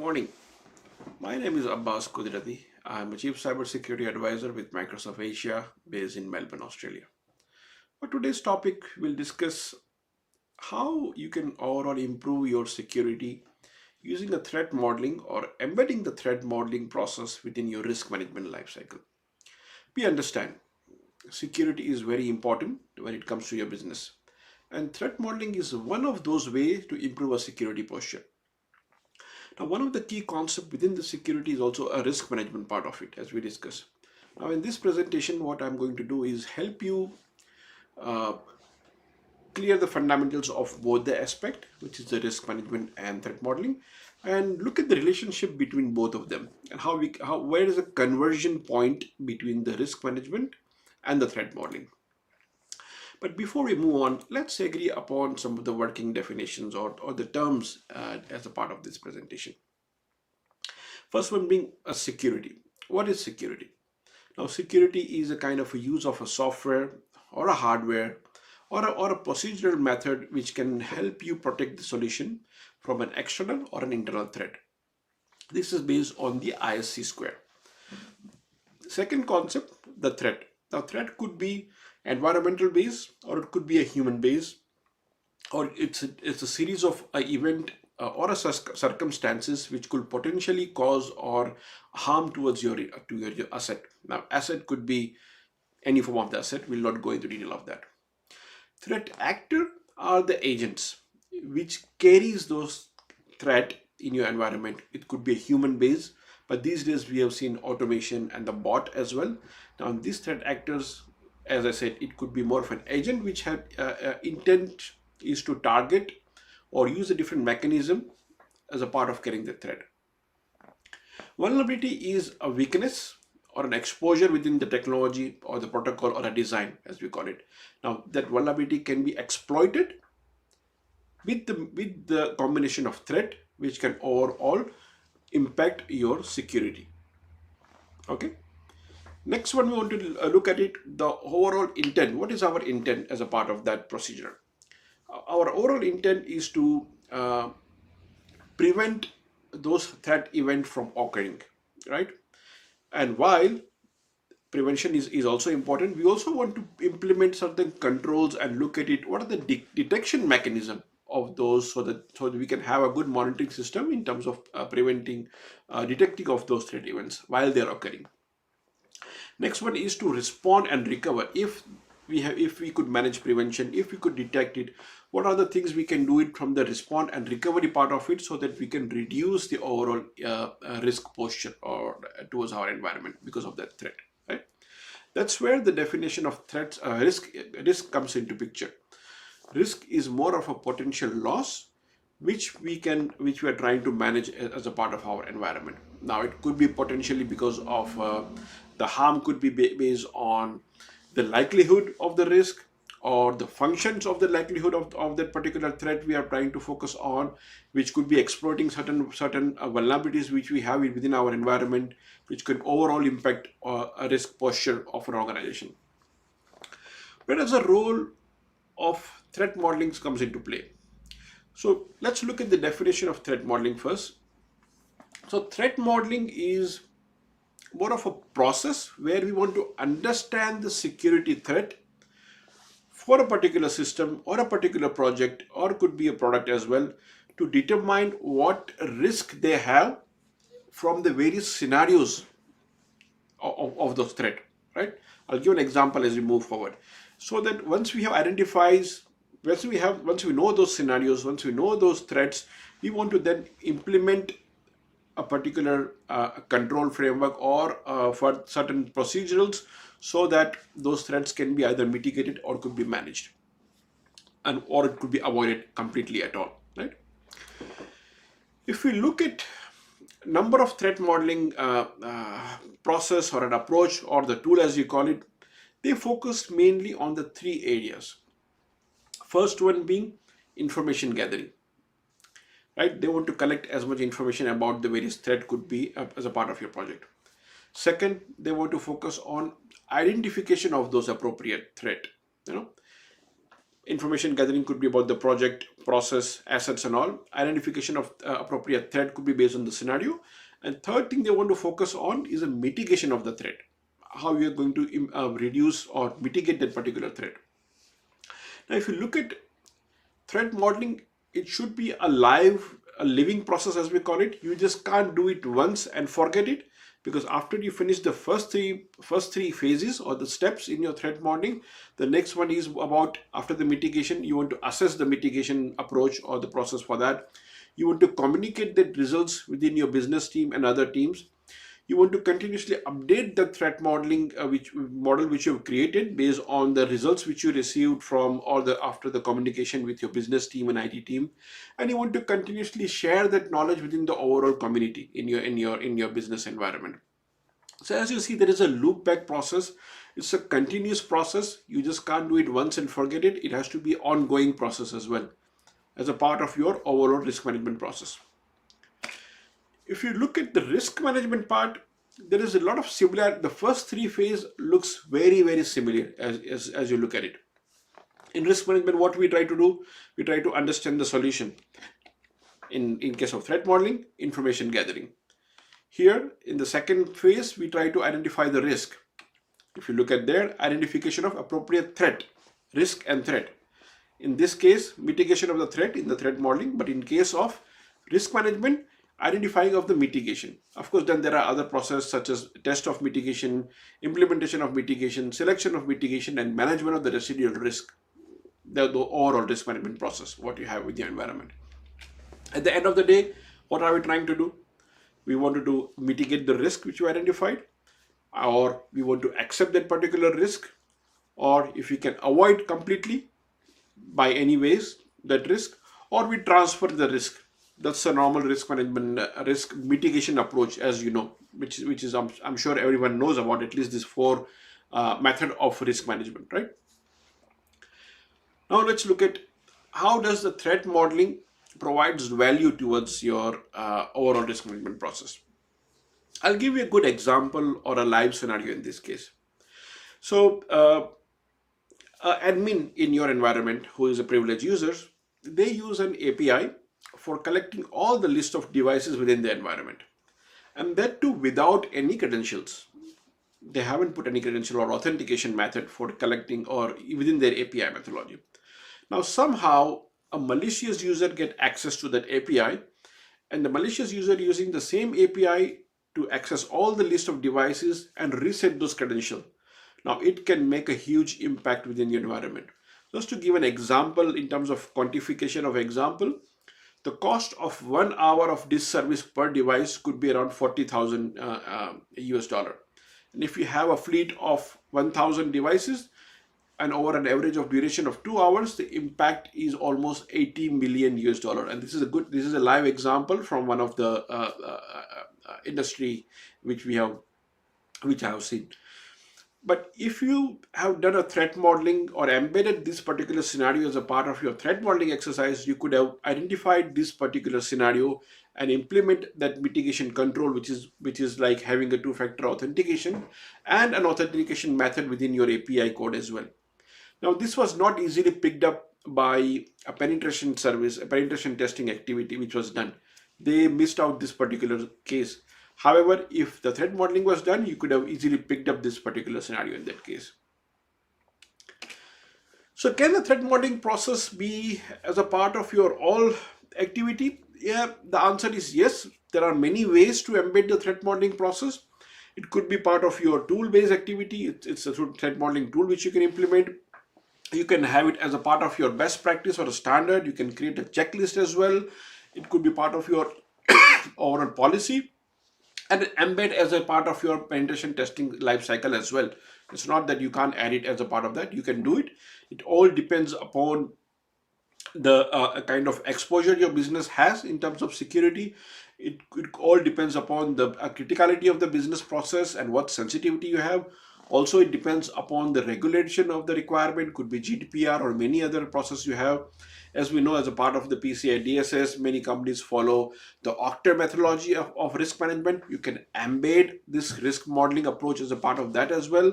morning. My name is Abbas Kudrati. I'm a Chief Cybersecurity Advisor with Microsoft Asia based in Melbourne, Australia. For today's topic, we'll discuss how you can overall improve your security using a threat modeling or embedding the threat modeling process within your risk management lifecycle. We understand security is very important when it comes to your business, and threat modeling is one of those ways to improve a security posture. Now, one of the key concepts within the security is also a risk management part of it, as we discussed. Now, in this presentation, what I'm going to do is help you uh, clear the fundamentals of both the aspect, which is the risk management and threat modeling, and look at the relationship between both of them and where is the conversion point between the risk management and the threat modeling. But before we move on, let's agree upon some of the working definitions or the terms as a part of this presentation. First one being a security. What is security? Now, security is a kind of a use of a software or a hardware or a procedural method which can help you protect the solution from an external or an internal threat. This is based on the ISC square. Second concept, the threat. Now, threat could be environmental based or it could be a human based, or it's a series of event or a circumstances which could potentially cause or harm towards your asset. Now, asset could be any form of the asset. We'll not go into detail of that. Threat actor are the agents which carries those threat in your environment. It could be a human base, but these days we have seen automation and the bot as well. Now, these threat actors, as I said, it could be more of an agent which have intent is to target or use a different mechanism as a part of carrying the threat. Vulnerability is a weakness or an exposure within the technology or the protocol or a design, as we call it. Now, that vulnerability can be exploited with the combination of threat, which can overall impact your security. Okay. Next one, we want to look at it, the overall intent. What is our intent as a part of that procedure? Our overall intent is to prevent those threat events from occurring, right? And while prevention is also important, we also want to implement certain controls and look at it. What are the detection mechanism of those so that we can have a good monitoring system in terms of preventing, detecting of those threat events while they are occurring. Next one is to respond and recover. If we could manage prevention, if we could detect it, what are the things we can do it from the respond and recovery part of it so that we can reduce the overall risk posture or towards our environment because of that threat, right? That's where the definition of threats, risk comes into picture. Risk is more of a potential loss which we are trying to manage as a part of our environment. Now, it could be potentially because of the harm could be based on the likelihood of the risk or the functions of the likelihood of that particular threat we are trying to focus on, which could be exploiting certain vulnerabilities which we have within our environment, which could overall impact a risk posture of an organization. Where does the role of threat modeling comes into play? So let's look at the definition of threat modeling first. So threat modeling is more of a process where we want to understand the security threat for a particular system or a particular project, or could be a product as well, to determine what risk they have from the various scenarios of those threat, right? I'll give an example as we move forward. So that once we know those scenarios, once we know those threats, we want to then implement a particular control framework or for certain procedurals so that those threats can be either mitigated or could be managed, or it could be avoided completely at all, right? If we look at number of threat modeling process or an approach or the tool as you call it, they focus mainly on the three areas. First one being information gathering, right? They want to collect as much information about the various threat could be as a part of your project. Second, they want to focus on identification of those appropriate threat. Information gathering could be about the project, process, assets and all. Identification of appropriate threat could be based on the scenario. And third thing they want to focus on is a mitigation of the threat. How you are going to reduce or mitigate that particular threat. Now, if you look at threat modeling, it should be a living process as we call it. You just can't do it once and forget it, because after you finish the first three phases or the steps in your threat modeling, the next one is about after the mitigation. You want to assess the mitigation approach or the process for that. You want to communicate the results within your business team and other teams. You want to continuously update the threat modeling which you have created based on the results which you received from or the after the communication with your business team and IT team. And you want to continuously share that knowledge within the overall community in your business environment. So as you see, there is a loop back process. It's a continuous process. You just can't do it once and forget it. It has to be ongoing process as well, as a part of your overall risk management process. If you look at the risk management part, there is a lot of similar. The first three phase looks very, very similar as you look at it. In risk management, what we try to do, we try to understand the solution. In case of threat modeling, information gathering. Here, in the second phase, we try to identify the risk. If you look at there, identification of appropriate threat, risk and threat. In this case, mitigation of the threat in the threat modeling, but in case of risk management, identifying of the mitigation. Of course, then there are other processes such as test of mitigation, implementation of mitigation, selection of mitigation, and management of the residual risk, the overall risk management process, what you have with your environment. At the end of the day, what are we trying to do? We want to mitigate the risk which you identified, or we want to accept that particular risk, or if we can avoid completely by any ways that risk, or we transfer the risk. That's a normal risk management, risk mitigation approach, as you know, which is I'm sure everyone knows about at least this four method of risk management, right? Now let's look at how does the threat modeling provides value towards your overall risk management process. I'll give you a good example or a live scenario in this case. So, admin in your environment who is a privileged user, they use an API for collecting all the list of devices within the environment, and that too without any credentials. They haven't put any credential or authentication method for collecting or within their API methodology. Now somehow a malicious user get access to that API, and the malicious user using the same API to access all the list of devices and reset those credentials. Now it can make a huge impact within your environment. Just to give an example in terms of quantification of example, the cost of 1 hour of this service per device could be around 40,000 US dollar. And if you have a fleet of 1,000 devices and over an average of duration of 2 hours, the impact is almost 80 million US dollar. And this is a live example from one of the industry which I have seen. But if you have done a threat modeling or embedded this particular scenario as a part of your threat modeling exercise, you could have identified this particular scenario and implement that mitigation control, which is like having a two-factor authentication and an authentication method within your API code as well. Now, this was not easily picked up by a penetration service, a penetration testing activity which was done. They missed out this particular case. However, if the threat modeling was done, you could have easily picked up this particular scenario in that case. So can the threat modeling process be as a part of your all activity? Yeah, the answer is yes. There are many ways to embed the threat modeling process. It could be part of your tool-based activity. It's a threat modeling tool which you can implement. You can have it as a part of your best practice or a standard. You can create a checklist as well. It could be part of your overall policy, and embed as a part of your penetration testing life cycle as well. It's not that you can't add it as a part of that. You can do it. It all depends upon the kind of exposure your business has in terms of security. It all depends upon the criticality of the business process and what sensitivity you have. Also, it depends upon the regulation of the requirement, could be GDPR or many other processes you have. As we know, as a part of the PCI DSS, many companies follow the Octave methodology of risk management. You can embed this risk modeling approach as a part of that as well.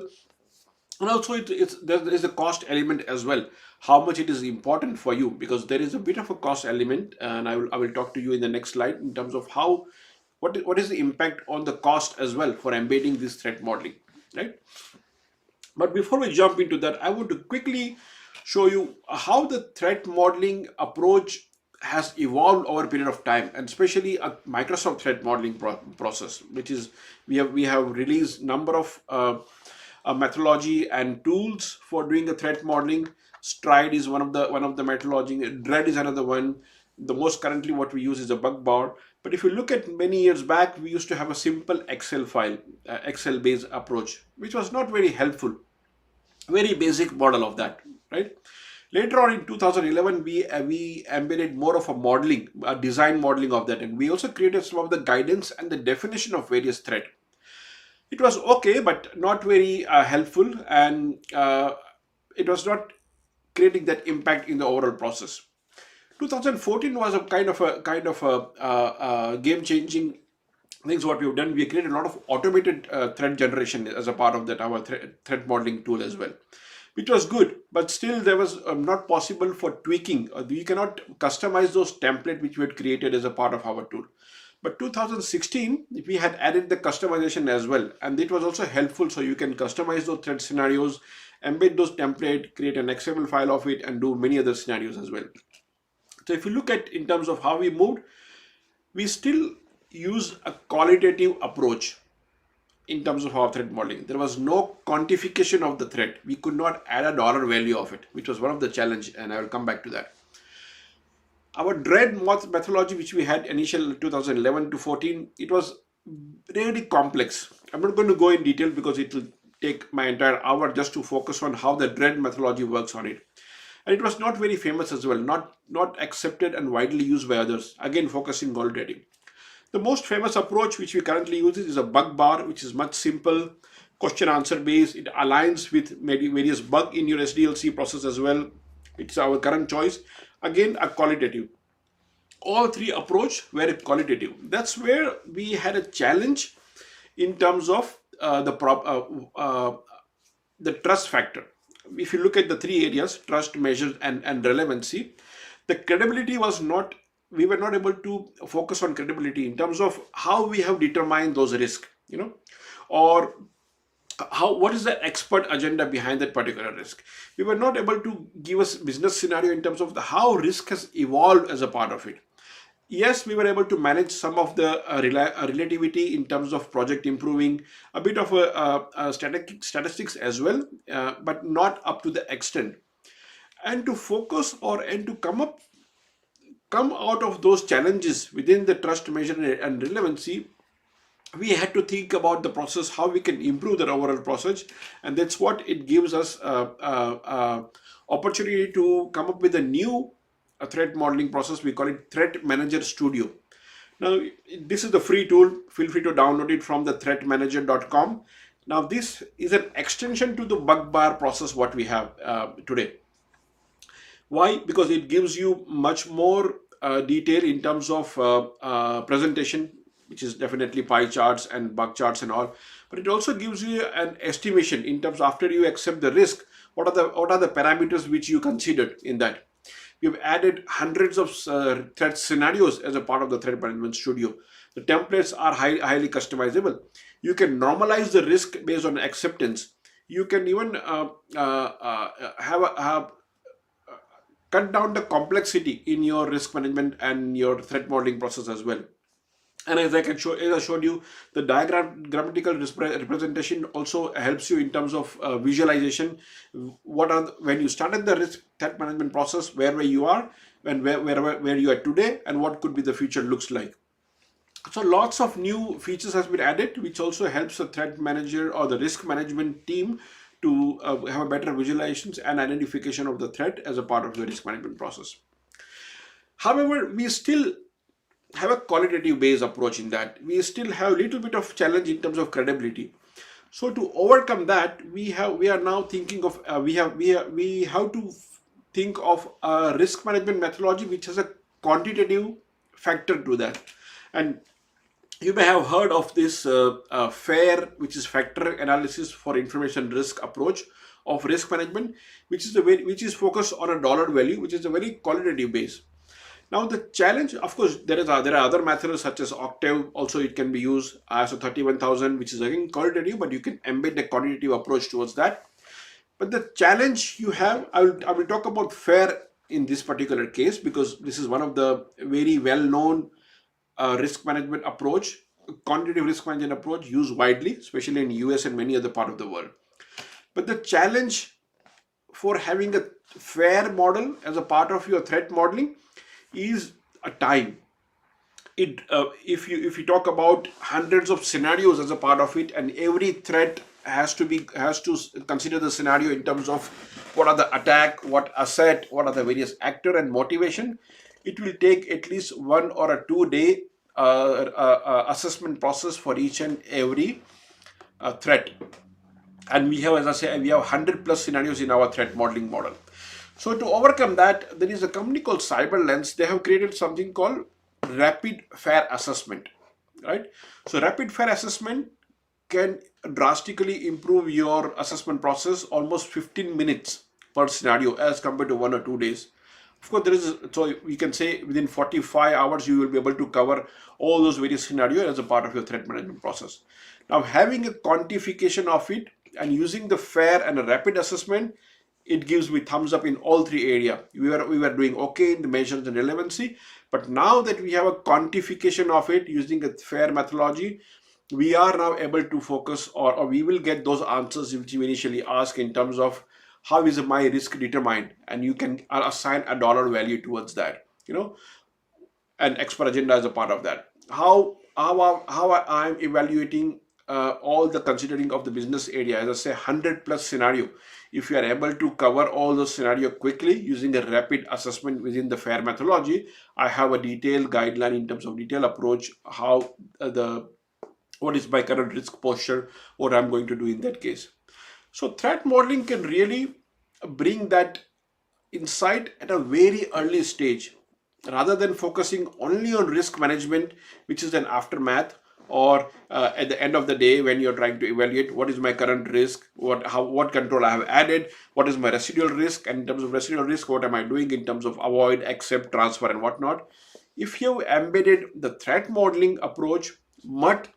And also there is a cost element as well, how much it is important for you, because there is a bit of a cost element, and I will talk to you in the next slide in terms of how what is the impact on the cost as well for embedding this threat modeling, right? But before we jump into that, I want to quickly show you how the threat modeling approach has evolved over a period of time, and especially a Microsoft threat modeling process, which is we have released number of methodology and tools for doing the threat modeling. Stride is one of the methodology. Dread is another one. The most currently what we use is a bug bar. But if you look at many years back, we used to have a simple Excel file, Excel based approach, which was not very helpful. Very basic model of that, right? Later on in 2011, we embedded more of a modeling, a design modeling of that, and we also created some of the guidance and the definition of various threat. It was okay, but not very helpful, and it was not creating that impact in the overall process. 2014 was a kind of a game changing things what we've done. We created a lot of automated threat generation as a part of that our threat modeling tool as well, which was good, but still there was not possible for tweaking. We cannot customize those template which we had created as a part of our tool. But 2016 we had added the customization as well, and it was also helpful, so you can customize those threat scenarios, embed those template, create an XML file of it, and do many other scenarios as well. So if you look at in terms of how we moved, we still use a qualitative approach in terms of our threat modeling. There was no quantification of the threat. We could not add a dollar value of it, which was one of the challenge, and I will come back to that. Our dread methodology, which we had initial 2011 to 14, it was really complex. I'm not going to go in detail because it will take my entire hour just to focus on how the dread methodology works on it. And it was not very famous as well, not accepted and widely used by others. Again, focusing qualitative. The most famous approach which we currently use is a bug bar, which is much simple, question answer based. It aligns with maybe various bug in your SDLC process as well. It's our current choice. Again, a qualitative. All three approach were qualitative. That's where we had a challenge in terms of the trust factor. If you look at the three areas, trust, measure, and relevancy, the credibility was not, we were not able to focus on credibility in terms of how we have determined those risks, or what is the expert agenda behind that particular risk. We were not able to give us business scenario in terms of how risk has evolved as a part of it. Yes, we were able to manage some of the relativity in terms of project improving, a bit of statistics as well, but not up to the extent. And to focus and to come out of those challenges within the trust, measure, and relevancy, we had to think about the process, how we can improve the overall process, and that's what it gives us opportunity to come up with a new threat modeling process. We call it Threat Manager Studio. Now, this is the free tool. Feel free to download it from the threatmanager.com. Now, this is an extension to the bug bar process what we have today. Why? Because it gives you much more detail in terms of presentation, which is definitely pie charts and bug charts and all. But it also gives you an estimation in terms of after you accept the risk, what are the parameters which you considered in that. We've added hundreds of threat scenarios as a part of the Threat Management Studio. The templates are highly customizable. You can normalize the risk based on acceptance. You can even cut down the complexity in your risk management and your threat modeling process as well. And as I showed you, the grammatical representation also helps you in terms of visualization. When you started the risk threat management process, where you are, and where you are today, and what could be the future looks like. So lots of new features has been added, which also helps the threat manager or the risk management team to have a better visualizations and identification of the threat as a part of the risk management process. However, we still have a qualitative based approach in that. We still have a little bit of challenge in terms of credibility. So to overcome that, we are now thinking of we have to think of a risk management methodology which has a quantitative factor to that. And you may have heard of this FAIR, which is factor analysis for information risk approach, of risk management, which is focused on a dollar value, which is a very qualitative base. Now the challenge, of course, there are other methods such as Octave. Also, it can be used as a 31,000, which is again qualitative, but you can embed the quantitative approach towards that. But the challenge you have, I will talk about FAIR in this particular case because this is one of the very well-known risk management approach, quantitative risk management approach used widely, especially in US and many other part of the world. But the challenge for having a FAIR model as a part of your threat modeling is a time. If you talk about hundreds of scenarios as a part of it, and every threat has to consider the scenario in terms of what are the attack, what asset, what are the various actor and motivation, it will take at least 1 or 2 day assessment process for each and every threat. And we have, as I say, we have 100 plus scenarios in our threat modeling model. So to overcome that, there is a company called CyberLens. They have created something called rapid FAIR assessment, right? So rapid FAIR assessment can drastically improve your assessment process, almost 15 minutes per scenario as compared to 1 or 2 days. Of course, so we can say within 45 hours, you will be able to cover all those various scenarios as a part of your threat management process. Now, having a quantification of it and using the FAIR and a rapid assessment, it gives me thumbs up in all three areas. We were doing okay in the measures and relevancy, but now that we have a quantification of it using a FAIR methodology, we are now able to focus, or we will get those answers which you initially ask in terms of how is my risk determined, and you can assign a dollar value towards that, an expert agenda as a part of that. How I'm evaluating all the considering of the business area, as I say, 100 plus scenario. If you are able to cover all those scenario quickly using a rapid assessment within the FAIR methodology, I have a detailed guideline in terms of detailed approach, how what is my current risk posture, what I'm going to do in that case. So threat modeling can really bring that insight at a very early stage, rather than focusing only on risk management, which is an aftermath, or at the end of the day when you're trying to evaluate what is my current risk, what control I have added, what is my residual risk, and in terms of residual risk, what am I doing in terms of avoid, accept, transfer, and whatnot. If you've embedded the threat modeling approach much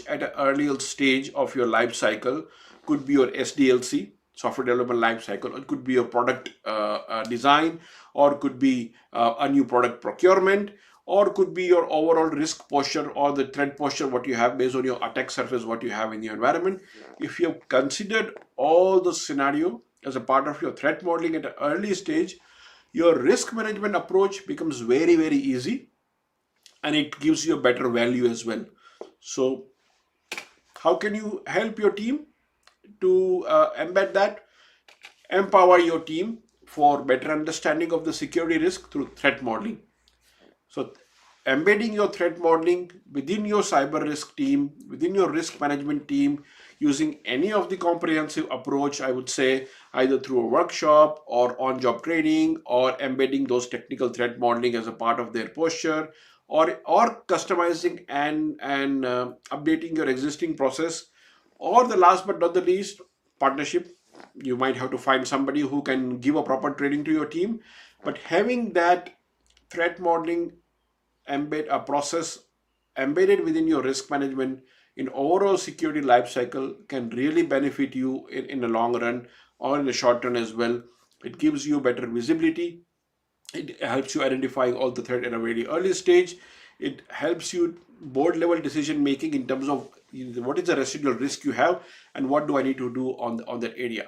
at an earlier stage of your life cycle, could be your SDLC, software development life cycle, it could be your product design, or could be a new product procurement, or could be your overall risk posture or the threat posture, what you have based on your attack surface, what you have in your environment. If you have considered all the scenario as a part of your threat modeling at an early stage, your risk management approach becomes very, very easy, and it gives you a better value as well. So how can you help your team to embed that? Empower your team for better understanding of the security risk through threat modeling. So embedding your threat modeling within your cyber risk team, within your risk management team, using any of the comprehensive approach, I would say, either through a workshop or on-job training, or embedding those technical threat modeling as a part of their posture, or customizing and updating your existing process, or the last but not the least, partnership. You might have to find somebody who can give a proper training to your team, but having that threat modeling embed a process embedded within your risk management in overall security life cycle can really benefit you in the long run or in the short run as well. It gives you better visibility. It helps you identifying all the threat at a very early stage. It helps you board level decision making in terms of what is the residual risk you have and what do I need to do on that area.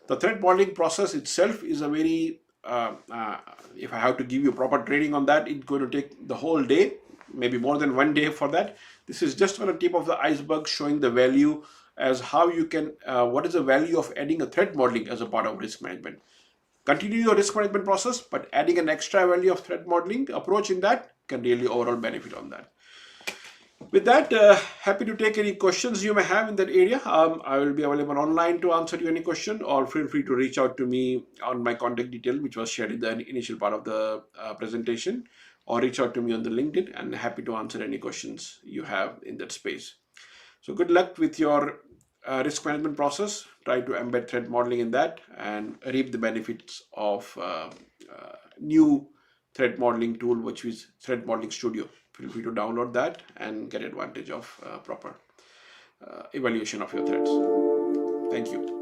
The threat modeling process itself is a very if I have to give you proper training on that, it's going to take the whole day, maybe more than 1 day for that. This is just on the tip of the iceberg, showing the value as how you can, what is the value of adding a threat modeling as a part of risk management. Continue your risk management process, but adding an extra value of threat modeling approach in that can really overall benefit on that. With that, happy to take any questions you may have in that area. I will be available online to answer you any question, or feel free to reach out to me on my contact detail, which was shared in the initial part of the presentation, or reach out to me on the LinkedIn, and happy to answer any questions you have in that space. So good luck with your risk management process. Try to embed threat modeling in that and reap the benefits of new threat modeling tool, which is Threat Modeling Studio. Feel free to download that and get advantage of proper evaluation of your threats. Thank you.